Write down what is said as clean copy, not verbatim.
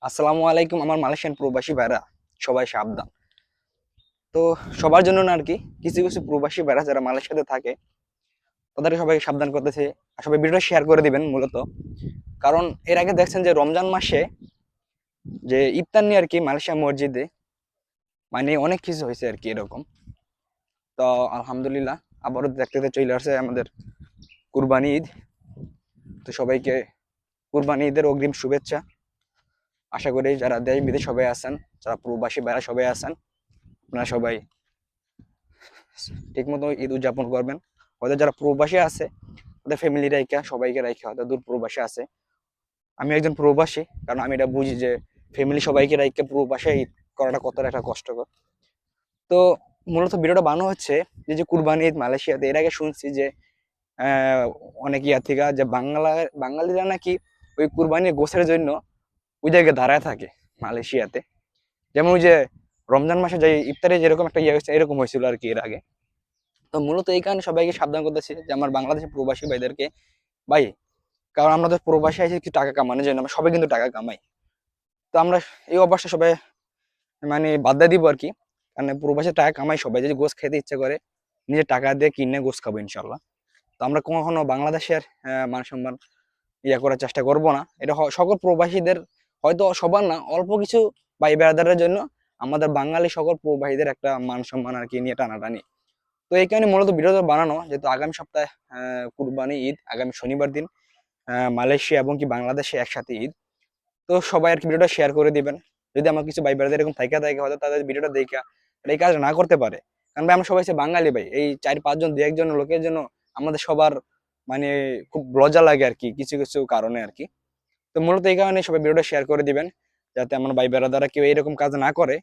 আসসালামু আলাইকুম আমার মালয়েশিয়ান প্রবাসী ভাইরা, সবাই সাবধান। তো সবার জন্য না আর কি, কিছু কিছু প্রবাসী ভাইরা যারা মালয়েশিয়াতে থাকে তাদেরকে সবাইকে সাবধান করতেছে। আর সবাই ভিডিওটা শেয়ার করে দিবেন মূলত, কারণ এর আগে দেখছেন যে রমজান মাসে যে ইফতার নিয়ে আর কি মালয়েশিয়া মসজিদে মানে অনেক কিছু হয়েছে আর কি এরকম। তো আলহামদুলিল্লাহ আবারও দেখতে দেখতে চলে আসছে আমাদের কুরবানি ঈদ। তো সবাইকে কুরবানি ঈদের অগ্রিম শুভেচ্ছা। আশা করি যারা দেশ বিদেশ সবাই আছেন, যারা প্রবাসী ভাইরা সবাই আছেন, আপনারা সবাই ঠিক মতো ঈদ উদযাপন করবেন। হয়তো যারা প্রবাসী আছে ওদের ফ্যামিলি রাইখা সবাইকে রাইখা, হয়তো দূর প্রবাসী আছে। আমি একজন প্রবাসী, কারণ আমি এটা বুঝি যে ফ্যামিলি সবাইকে রাইখা প্রবাসে ঈদ করাটা কতটা একটা কষ্টকর। তো মূলত ভিডিওটা বানানো হচ্ছে যে যে কুরবানি ঈদ মালয়েশিয়াতে। এর আগে শুনছি যে আহ, অনেক ইয়া থেকে যে বাঙালিরা নাকি ওই কুরবানির গোছের জন্য ওই জায়গায় দাঁড়ায় থাকে মালয়েশিয়াতে। যেমন ওই যে রমজান মাসে যে ইফতারে যেরকম একটা ইয়ে হয়েছে এরকম হয়েছিল আর কি এর আগে। তো মূলত এই কারণে সবাইকে সাবধান করতেছি যে আমার বাংলাদেশের প্রবাসী ভাইদেরকে, ভাই, কারণ আমরা তো প্রবাসী আছি কি টাকা কামানোর জন্য, আমরা সবাই কিন্তু টাকা কামাই। তো আমরা এই অভ্যাসটা সবাই মানে বাদ দিয়ে দিব আর কি। কারণ প্রবাসী টাকা কামাই, সবাই যদি গোস খেতে ইচ্ছে করে নিজের টাকা দিয়ে কিনে গোস খাবো ইনশাল্লাহ। তো আমরা কখনো বাংলাদেশের মান সম্মান ইয়া করার চেষ্টা করব না। এটা সকল প্রবাসীদের, হয়তো সবার না, অল্প কিছু ভাই বেড়াদারের জন্য আমাদের বাঙালি সকল প্রবাসীদের একটা মান সম্মান আর কি নিয়ে টানাটানি। তো এই কারণে মূলত ভিডিওটা বানানো, যেহেতু আগামী সপ্তাহে কুরবানি ঈদ, আগামী শনিবার দিন মালয়েশিয়া এবং কি বাংলাদেশে একসাথে ঈদ। তো সবাই আর কি ভিডিওটা শেয়ার করে দিবেন। যদি আমার কিছু ভাই বেড়াদের এরকম থাইকা থাকে, হয়তো তাদের ভিডিওটা দেখা এই কাজ না করতে পারে। কারণ ভাই আমরা সবাই হচ্ছে বাঙালি ভাই, এই 4-5 জন 2-1 জন লোকের জন্য আমাদের সবার মানে খুব লজ্জা লাগে আর কি, কিছু কিছু কারণে আর কি। তো মূলত এই কারণে সবাই ভিডিওটা শেয়ার করে দিবেন, যাতে আমার ভাই বেড়াদারা কেউ এরকম কাজ না করে।